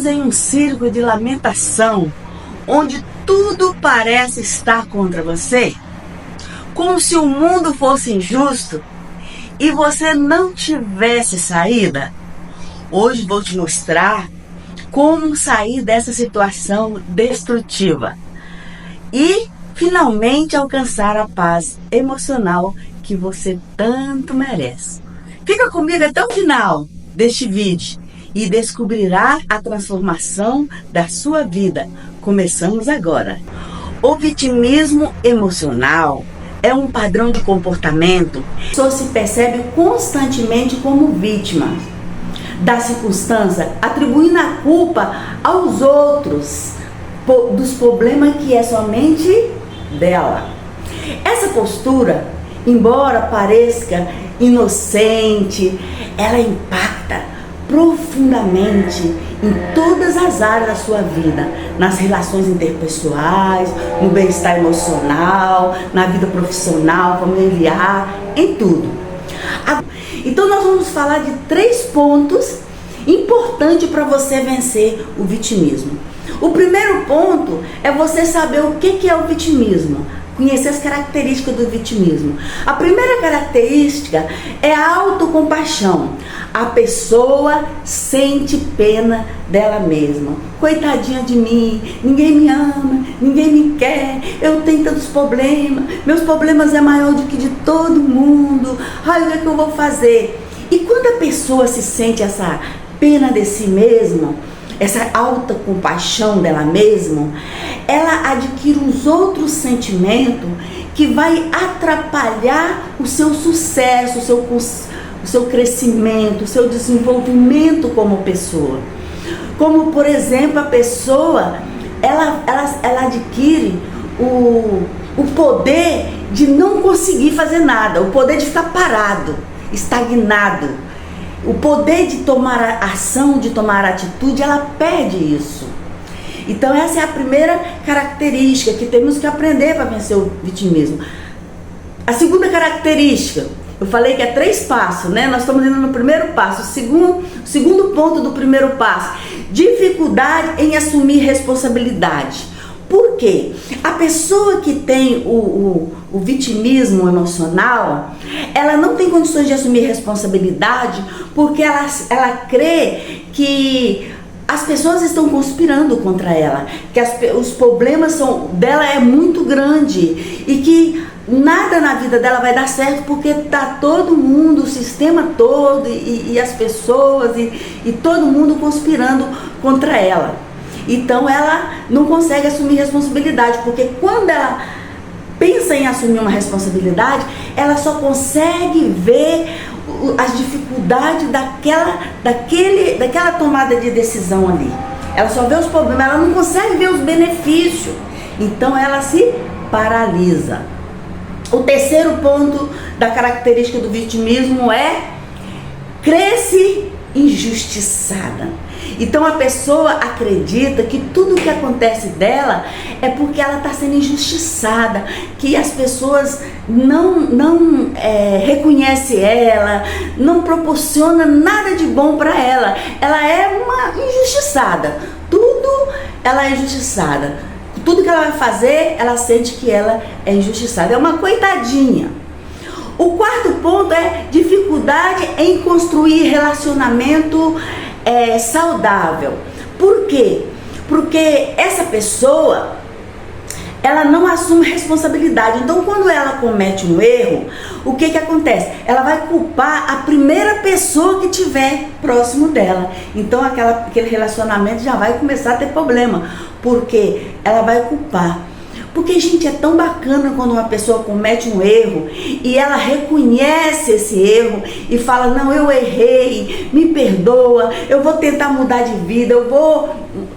Em um círculo de lamentação, onde tudo parece estar contra você, como se o mundo fosse injusto e você não tivesse saída. Hoje vou te mostrar como sair dessa situação destrutiva e finalmente alcançar a paz emocional que você tanto merece. Fica comigo até o final deste vídeo e descobrirá a transformação da sua vida. Começamos agora. O vitimismo emocional é um padrão de comportamento. A pessoa se percebe constantemente como vítima da circunstância, atribuindo a culpa aos outros dos problemas que é somente dela. Essa postura, embora pareça inocente, ela impacta profundamente em todas as áreas da sua vida, nas relações interpessoais, no bem-estar emocional, na vida profissional, familiar, em tudo. Então nós vamos falar de 3 pontos importantes para você vencer o vitimismo. O primeiro ponto é você saber o que é o vitimismo, conhecer as características do vitimismo. A primeira característica é a autocompaixão. A pessoa sente pena dela mesma. Coitadinha de mim, ninguém me ama, ninguém me quer, eu tenho tantos problemas, meus problemas é maior do que de todo mundo, ai, o que é que eu vou fazer? E quando a pessoa se sente essa pena de si mesma, essa alta compaixão dela mesma, ela adquire uns outros sentimentos que vai atrapalhar o seu sucesso, o seu crescimento, o seu desenvolvimento como pessoa. Como, por exemplo, a pessoa, ela adquire o poder de não conseguir fazer nada, o poder de ficar parado, estagnado. O poder de tomar ação, de tomar atitude, ela perde isso. Então essa é a primeira característica que temos que aprender para vencer o vitimismo. A segunda característica, eu falei que é 3 passos, né? Nós estamos indo no primeiro passo. O segundo ponto do primeiro passo, dificuldade em assumir responsabilidade. Por quê? A pessoa que tem o vitimismo emocional, ela não tem condições de assumir responsabilidade porque ela crê que as pessoas estão conspirando contra ela, que os problemas dela é muito grande e que nada na vida dela vai dar certo porque tá todo mundo, o sistema todo e as pessoas e todo mundo conspirando contra ela. Então ela não consegue assumir responsabilidade, porque quando ela pensa em assumir uma responsabilidade, ela só consegue ver as dificuldades daquela tomada de decisão ali. Ela só vê os problemas, ela não consegue ver os benefícios. Então ela se paralisa. O terceiro ponto da característica do vitimismo é cresce injustiçada. Então a pessoa acredita que tudo que acontece dela é porque ela está sendo injustiçada, que as pessoas não reconhecem ela, não proporciona nada de bom para ela. Ela é uma injustiçada, tudo ela é injustiçada. Tudo que ela vai fazer, ela sente que ela é injustiçada, é uma coitadinha. O quarto ponto é dificuldade em construir relacionamento saudável. Por quê? Porque essa pessoa, ela não assume responsabilidade. Então quando ela comete um erro, o que acontece? Ela vai culpar a primeira pessoa que tiver próximo dela. Então aquele relacionamento já vai começar a ter problema, porque ela vai culpar. Porque, gente, é tão bacana quando uma pessoa comete um erro e ela reconhece esse erro e fala, não, eu errei, me perdoa, eu vou tentar mudar de vida,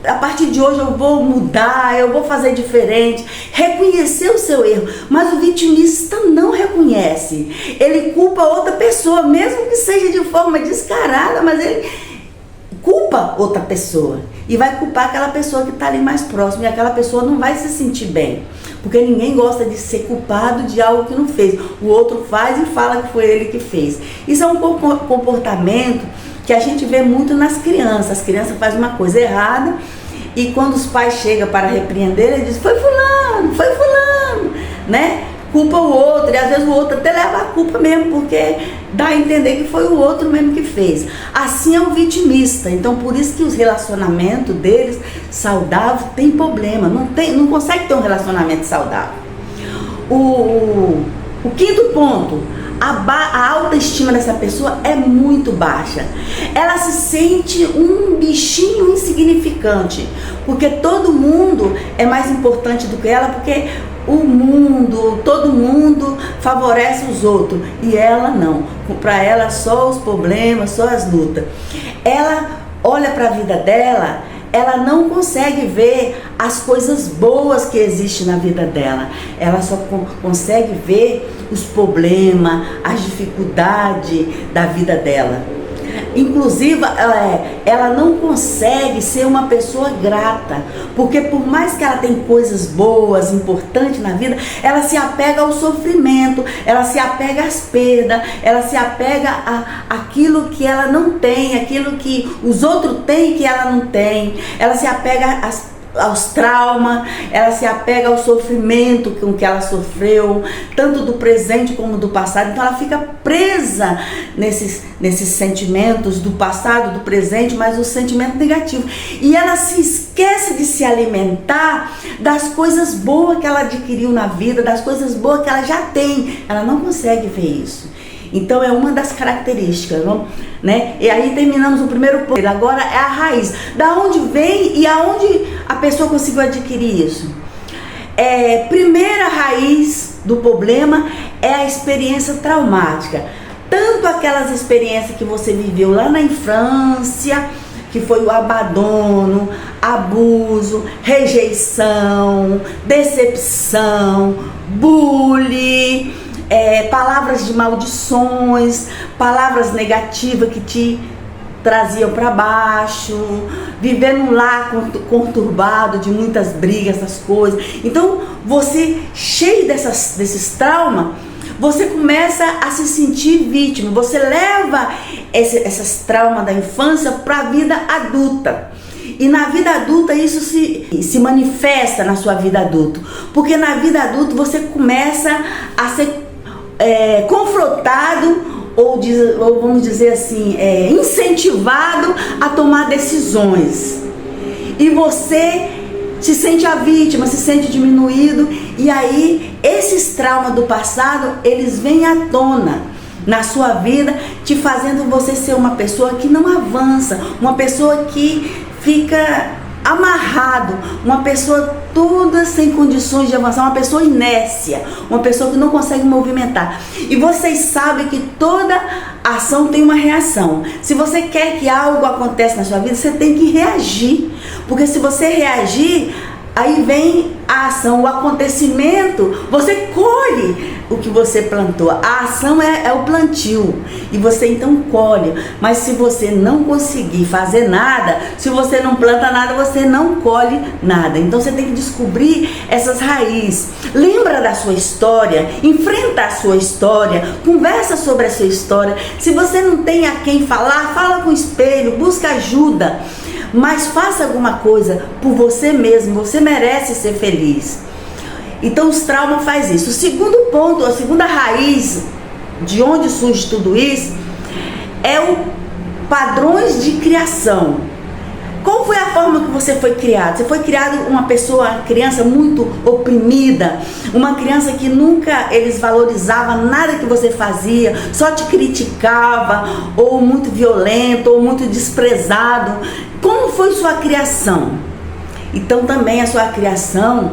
a partir de hoje eu vou mudar, eu vou fazer diferente. Reconhecer o seu erro. Mas o vitimista não reconhece. Ele culpa outra pessoa, mesmo que seja de forma descarada, mas ele culpa outra pessoa e vai culpar aquela pessoa que está ali mais próxima, e aquela pessoa não vai se sentir bem, porque ninguém gosta de ser culpado de algo que não fez. O outro faz e fala que foi ele que fez. Isso é um comportamento que a gente vê muito nas crianças. As crianças fazem uma coisa errada e quando os pais chegam para repreender, eles dizem, foi fulano, né? Culpa o outro, e às vezes o outro até leva a culpa mesmo, porque dá a entender que foi o outro mesmo que fez. Assim é o vitimista. Então por isso que os relacionamentos deles saudáveis tem problema, não consegue ter um relacionamento saudável. O quinto ponto, a autoestima dessa pessoa é muito baixa. Ela se sente um bichinho insignificante, porque todo mundo é mais importante do que ela, porque todo mundo favorece os outros e ela não. Para ela só os problemas, só as lutas. Ela olha para a vida dela, ela não consegue ver as coisas boas que existem na vida dela. Ela só consegue ver os problemas, as dificuldades da vida dela. Inclusive, ela não consegue ser uma pessoa grata, porque por mais que ela tenha coisas boas, importantes na vida, ela se apega ao sofrimento, ela se apega às perdas, ela se apega àquilo que ela não tem, aquilo que os outros têm que ela não tem, ela se apega aos traumas, ela se apega ao sofrimento com que ela sofreu, tanto do presente como do passado. Então ela fica presa nesses sentimentos do passado, do presente, mas o sentimento negativo. E ela se esquece de se alimentar das coisas boas que ela adquiriu na vida, das coisas boas que ela já tem. Ela não consegue ver isso. Então é uma das características, né? E aí terminamos o primeiro ponto. Agora é a raiz. Da onde vem e aonde a pessoa conseguiu adquirir isso? Primeira raiz do problema é a experiência traumática. Tanto aquelas experiências que você viveu lá na infância, que foi o abandono, abuso, rejeição, decepção, bullying, palavras de maldições, palavras negativas que te traziam para baixo, viver num lar conturbado de muitas brigas, essas coisas. Então você, cheio desses traumas, você começa a se sentir vítima, você leva esses traumas da infância para a vida adulta. E na vida adulta isso se manifesta na sua vida adulta, porque na vida adulta você começa a ser confrontado ou vamos dizer assim, incentivado a tomar decisões. E você se sente a vítima, se sente diminuído, e aí esses traumas do passado, eles vêm à tona na sua vida, te fazendo você ser uma pessoa que não avança, uma pessoa que fica amarrado, uma pessoa toda sem condições de avançar, uma pessoa inércia, uma pessoa que não consegue movimentar. E vocês sabem que toda ação tem uma reação. Se você quer que algo aconteça na sua vida, você tem que reagir, porque se você reagir, aí vem a ação, o acontecimento, você colhe o que você plantou. A ação é o plantio e você então colhe. Mas se você não conseguir fazer nada, se você não planta nada, você não colhe nada. Então você tem que descobrir essas raízes. Lembra da sua história, enfrenta a sua história, conversa sobre a sua história. Se você não tem a quem falar, fala com o espelho, busca ajuda. Mas faça alguma coisa por você mesmo, você merece ser feliz. Então os traumas fazem isso. O segundo ponto, a segunda raiz de onde surge tudo isso é o padrões de criação. Qual foi a forma que você foi criado? Você foi criado uma criança muito oprimida, uma criança que nunca eles valorizavam nada que você fazia, só te criticava, ou muito violento, ou muito desprezado. Como foi sua criação? Então também a sua criação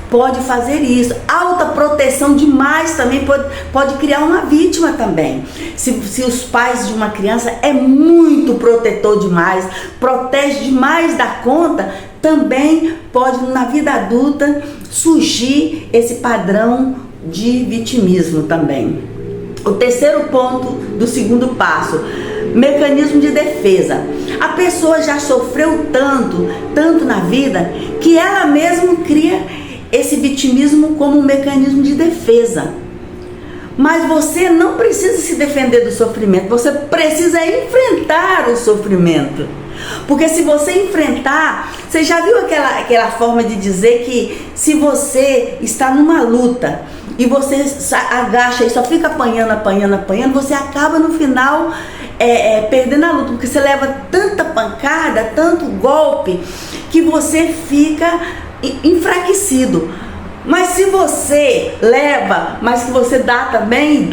pode fazer isso. Alta proteção demais também pode criar uma vítima também. Se os pais de uma criança é muito protetor demais, protege demais da conta, também pode na vida adulta surgir esse padrão de vitimismo também. O terceiro ponto do segundo passo, mecanismo de defesa. A pessoa já sofreu tanto na vida, que ela mesma cria esse vitimismo como um mecanismo de defesa. Mas você não precisa se defender do sofrimento, você precisa enfrentar o sofrimento. Porque se você enfrentar, você já viu aquela forma de dizer que se você está numa luta e você agacha e só fica apanhando, você acaba no final perdendo a luta, porque você leva tanta pancada, tanto golpe, que você fica enfraquecido. Mas se você leva, mas que você dá também,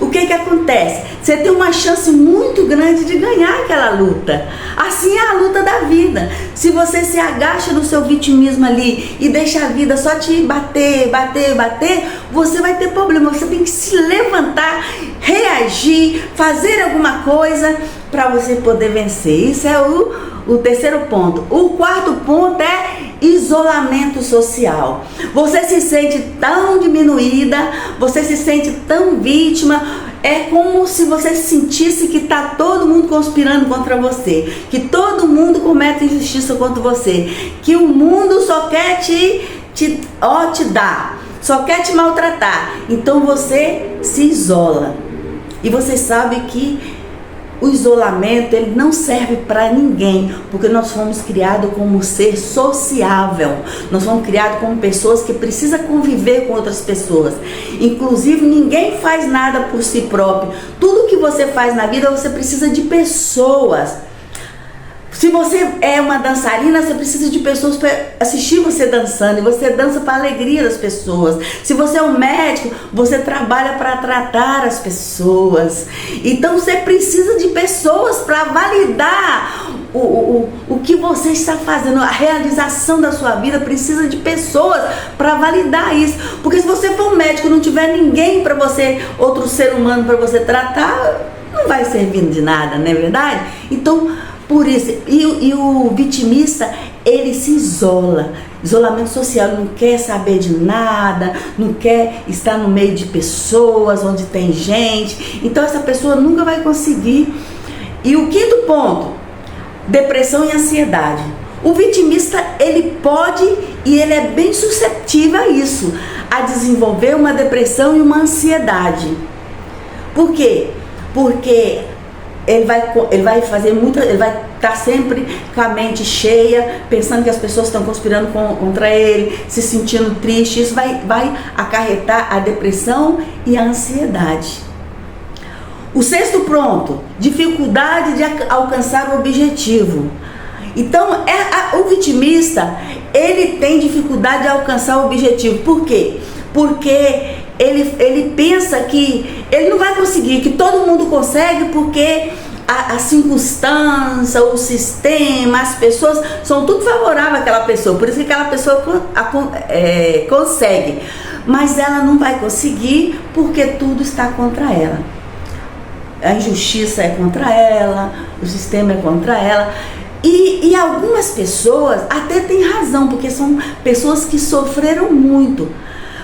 o que acontece? Você tem uma chance muito grande de ganhar aquela luta. Assim é a luta da vida. Se você se agacha no seu vitimismo ali e deixa a vida só te bater, você vai ter problema. Você tem que se levantar, reagir, fazer alguma coisa para você poder vencer. Isso é o terceiro ponto. O quarto ponto é isolamento social. Você se sente tão diminuída, você se sente tão vítima, é como se você sentisse que está todo mundo conspirando contra você, que todo mundo comete injustiça contra você, que o mundo só quer te dar, só quer te maltratar. Então você se isola. E você sabe que o isolamento, ele não serve para ninguém, porque nós fomos criados como ser sociável. Nós fomos criados como pessoas que precisam conviver com outras pessoas. Inclusive, ninguém faz nada por si próprio. Tudo que você faz na vida, você precisa de pessoas. Se você é uma dançarina, você precisa de pessoas para assistir você dançando, e você dança para a alegria das pessoas. Se você é um médico, você trabalha para tratar as pessoas. Então você precisa de pessoas para validar o que você está fazendo. A realização da sua vida precisa de pessoas para validar isso. Porque se você for um médico e não tiver ninguém para você, outro ser humano para você tratar, não vai servir de nada, não é verdade? Então, por isso, e o vitimista, ele se isola. Isolamento social, não quer saber de nada, não quer estar no meio de pessoas, onde tem gente. Então essa pessoa nunca vai conseguir. E o quinto ponto, depressão e ansiedade. O vitimista, ele pode e ele é bem suscetível a isso, a desenvolver uma depressão e uma ansiedade. Por quê? Porque ele vai estar sempre com a mente cheia, pensando que as pessoas estão conspirando contra ele, se sentindo triste. Isso vai acarretar a depressão e a ansiedade. O sexto ponto, dificuldade de alcançar o objetivo. Então, o vitimista, ele tem dificuldade de alcançar o objetivo. Por quê? Porque ele pensa que ele não vai conseguir, que todo mundo consegue, porque a circunstância, o sistema, as pessoas são tudo favorável àquela pessoa. Por isso que aquela pessoa consegue. Mas ela não vai conseguir porque tudo está contra ela. A injustiça é contra ela, o sistema é contra ela. E algumas pessoas até têm razão, porque são pessoas que sofreram muito.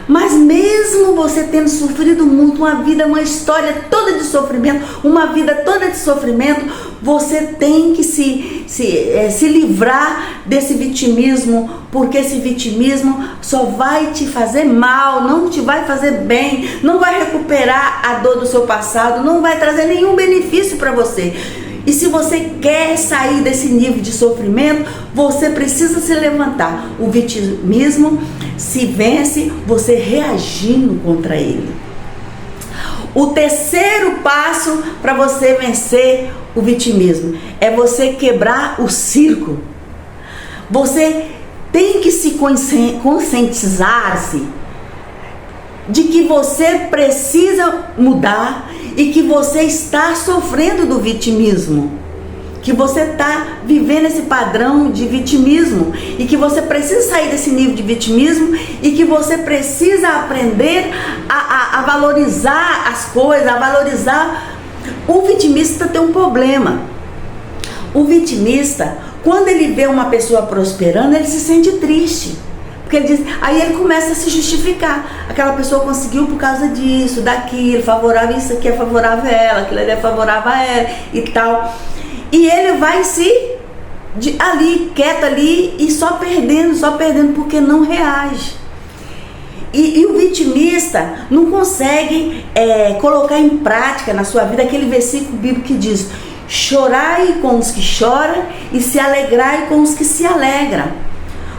Mas mesmo você tendo sofrido muito, uma história toda de sofrimento, uma vida toda de sofrimento, você tem que se livrar desse vitimismo, porque esse vitimismo só vai te fazer mal, não te vai fazer bem, não vai recuperar a dor do seu passado, não vai trazer nenhum benefício para você. E se você quer sair desse nível de sofrimento, você precisa se levantar. O vitimismo se vence você reagindo contra ele. O terceiro passo para você vencer o vitimismo é você quebrar o círculo. Você tem que se conscientizar-se de que você precisa mudar e que você está sofrendo do vitimismo, que você está vivendo esse padrão de vitimismo e que você precisa sair desse nível de vitimismo e que você precisa aprender a valorizar as coisas, a valorizar. O vitimista tem um problema. O vitimista, quando ele vê uma pessoa prosperando, ele se sente triste. Porque ele diz, aí ele começa a se justificar. Aquela pessoa conseguiu por causa disso, daquilo, favorável, isso aqui é favorável a ela, aquilo ali é favorável a ela e tal. E ele vai quieto ali e só perdendo porque não reage. E o vitimista não consegue colocar em prática na sua vida aquele versículo bíblico que diz: chorai com os que choram e se alegrai com os que se alegram.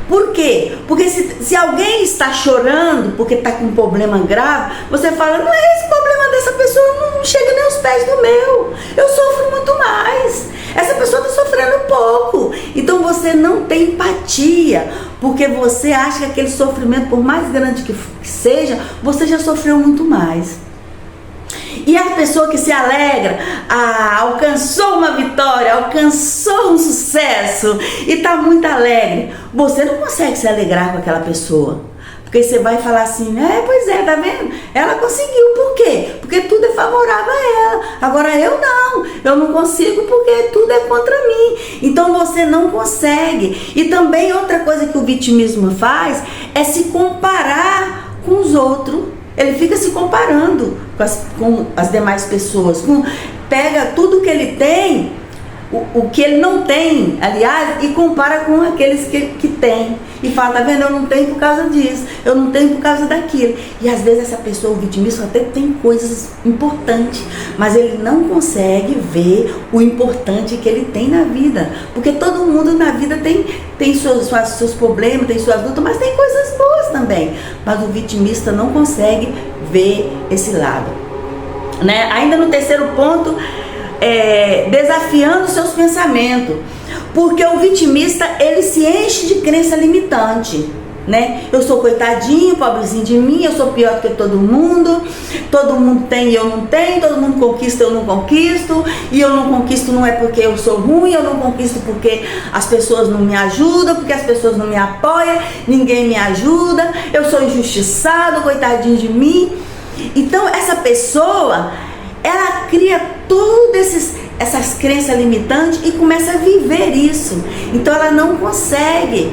Por quê? Porque se alguém está chorando porque está com um problema grave, você fala: não é esse problema dessa pessoa, não chega nem aos pés do meu, eu sofro muito mais, essa pessoa está sofrendo pouco. Então você não tem empatia, porque você acha que aquele sofrimento, por mais grande que seja, você já sofreu muito mais. E a pessoa que se alegra, alcançou uma vitória, alcançou um sucesso e está muito alegre, você não consegue se alegrar com aquela pessoa. Porque você vai falar assim: pois é, tá vendo? Ela conseguiu, por quê? Porque tudo é favorável a ela. Agora eu não consigo porque tudo é contra mim. Então você não consegue. E também outra coisa que o vitimismo faz é se comparar com os outros. Ele fica se comparando com as demais pessoas, pega tudo que ele tem, o que ele não tem, aliás, e compara com aqueles que tem. E fala: tá vendo, eu não tenho por causa disso, eu não tenho por causa daquilo. E às vezes essa pessoa, o vitimista, até tem coisas importantes, mas ele não consegue ver o importante que ele tem na vida. Porque todo mundo na vida tem seus problemas, tem suas lutas, mas tem coisas boas também. Mas o vitimista não consegue ver esse lado, né? Ainda no terceiro ponto, desafiando seus pensamentos. Porque o vitimista, ele se enche de crença limitante, né? Eu sou coitadinho, pobrezinho de mim, eu sou pior do que todo mundo tem e eu não tenho, todo mundo conquista, eu não conquisto, e eu não conquisto não é porque eu sou ruim, eu não conquisto porque as pessoas não me ajudam, porque as pessoas não me apoiam, ninguém me ajuda, eu sou injustiçado, coitadinho de mim. Então essa pessoa, ela cria todas essas crenças limitantes e começa a viver isso. Então ela não consegue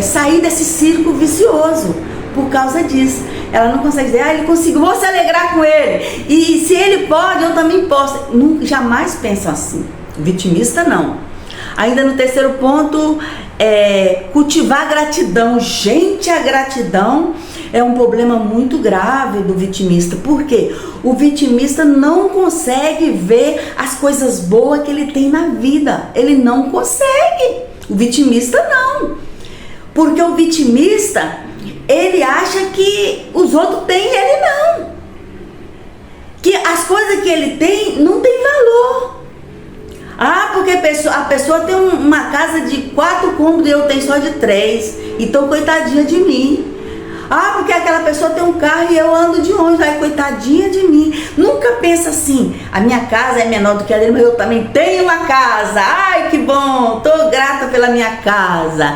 sair desse círculo vicioso por causa disso. Ela não consegue dizer: ele conseguiu, vou se alegrar com ele, e se ele pode, eu também posso. Nunca, jamais pensa assim. Vitimista não. Ainda no terceiro ponto, cultivar gratidão. Gente, a gratidão é um problema muito grave do vitimista. Por quê? O vitimista não consegue ver as coisas boas que ele tem na vida. Ele não consegue. O vitimista não. Porque o vitimista, ele acha que os outros têm e ele não. Que as coisas que ele tem não tem valor. Porque a pessoa tem uma casa de 4 cômodos e eu tenho só de 3. Então coitadinha de mim. Porque aquela pessoa tem um carro e eu ando de ônibus, coitadinha de mim. Nunca pensa assim: a minha casa é menor do que a dele, mas eu também tenho uma casa. Ai, que bom, tô grata pela minha casa.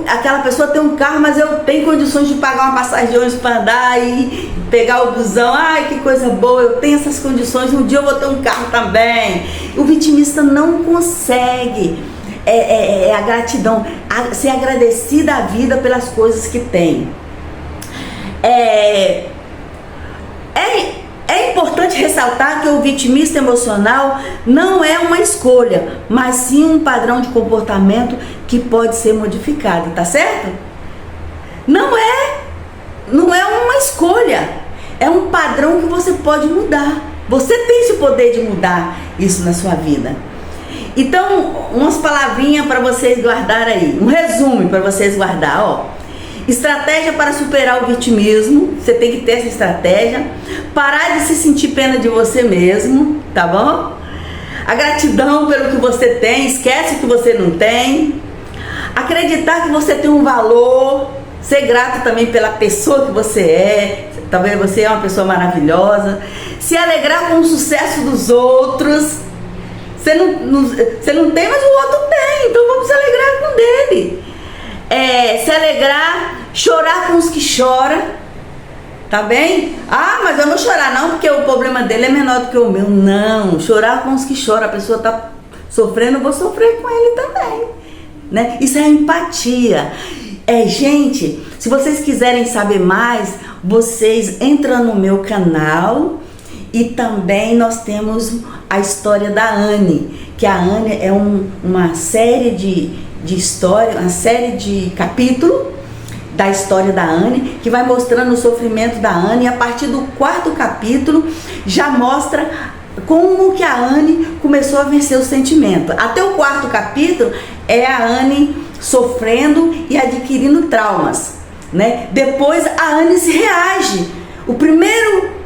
Aquela pessoa tem um carro, mas eu tenho condições de pagar uma passagem de ônibus para andar e pegar o busão. Ai, que coisa boa, eu tenho essas condições, um dia eu vou ter um carro também. O vitimista não consegue a gratidão, ser agradecida à vida pelas coisas que tem. É importante ressaltar que o vitimista emocional não é uma escolha, mas sim um padrão de comportamento que pode ser modificado, tá certo? Não é uma escolha, é um padrão que você pode mudar. Você tem esse poder de mudar isso na sua vida. Então, umas palavrinhas para vocês guardar aí, um resumo para vocês guardar, estratégia para superar o vitimismo. Você tem que ter essa estratégia. Parar de se sentir pena de você mesmo, tá bom? A gratidão pelo que você tem, esquece o que você não tem. Acreditar que você tem um valor, ser grato também pela pessoa que você é. Talvez você é uma pessoa maravilhosa. Se alegrar com o sucesso dos outros. Você não tem, mas o outro tem, então vamos se alegrar com dele. Se alegrar, chorar com os que choram, tá bem? Mas eu não vou chorar não, porque o problema dele é menor do que o meu. Não, chorar com os que choram. A pessoa tá sofrendo, eu vou sofrer com ele também, né? Isso é empatia. Gente, se vocês quiserem saber mais, vocês entram no meu canal. E também nós temos a história da Anne, que a Anne é uma série de história, uma série de capítulos da história da Anne, que vai mostrando o sofrimento da Anne, e a partir do 4º capítulo já mostra como que a Anne começou a vencer o sentimento. Até o 4º capítulo é a Anne sofrendo e adquirindo traumas, né? Depois a Anne se reage. O primeiro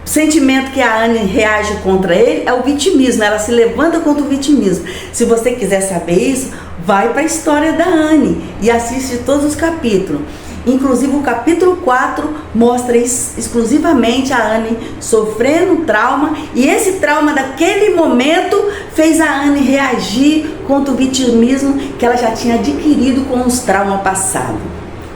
sentimento que a Anne reage contra ele é o vitimismo. Ela se levanta contra o vitimismo. Se você quiser saber isso, vai para a história da Anne e assiste todos os capítulos. Inclusive o capítulo 4 mostra exclusivamente a Anne sofrendo trauma, e esse trauma daquele momento fez a Anne reagir contra o vitimismo que ela já tinha adquirido com os traumas passados.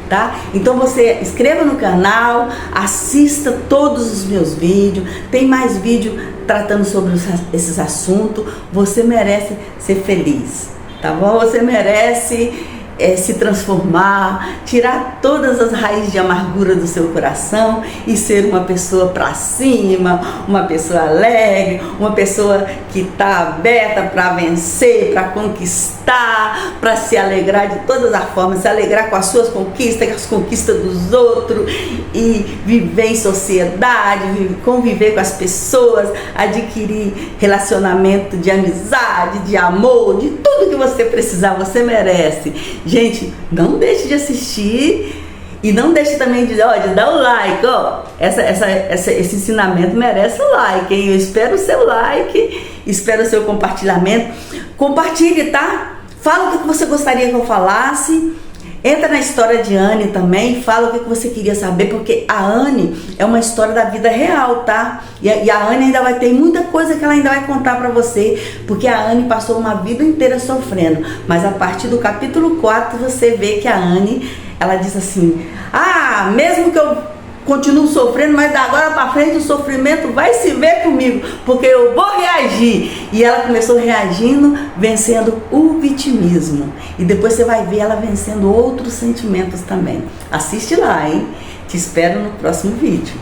Tá? Então você inscreva no canal, assista todos os meus vídeos, tem mais vídeo tratando sobre esses assuntos. Você merece ser feliz, tá bom? Você merece se transformar, tirar todas as raízes de amargura do seu coração e ser uma pessoa pra cima, uma pessoa alegre, uma pessoa que está aberta para vencer, para conquistar, para se alegrar de todas as formas, se alegrar com as suas conquistas, com as conquistas dos outros, e viver em sociedade, conviver com as pessoas, adquirir relacionamento de amizade, de amor, de tudo que você precisar. Você merece. Gente, não deixe de assistir e não deixe também de dar o like, ó. Esse ensinamento merece o like, hein? Eu espero o seu like, espero o seu compartilhamento. Compartilhe, tá? Fala o que você gostaria que eu falasse. Entra na história de Anne também, fala o que você queria saber, porque a Anne é uma história da vida real, tá? E a Anne ainda vai ter muita coisa que ela ainda vai contar pra você, porque a Anne passou uma vida inteira sofrendo. Mas a partir do capítulo 4 você vê que a Anne, ela diz assim: ah, mesmo que eu continuo sofrendo, mas da agora pra frente o sofrimento vai se ver comigo, porque eu vou reagir. E ela começou reagindo, vencendo o vitimismo. E depois você vai ver ela vencendo outros sentimentos também. Assiste lá, hein? Te espero no próximo vídeo.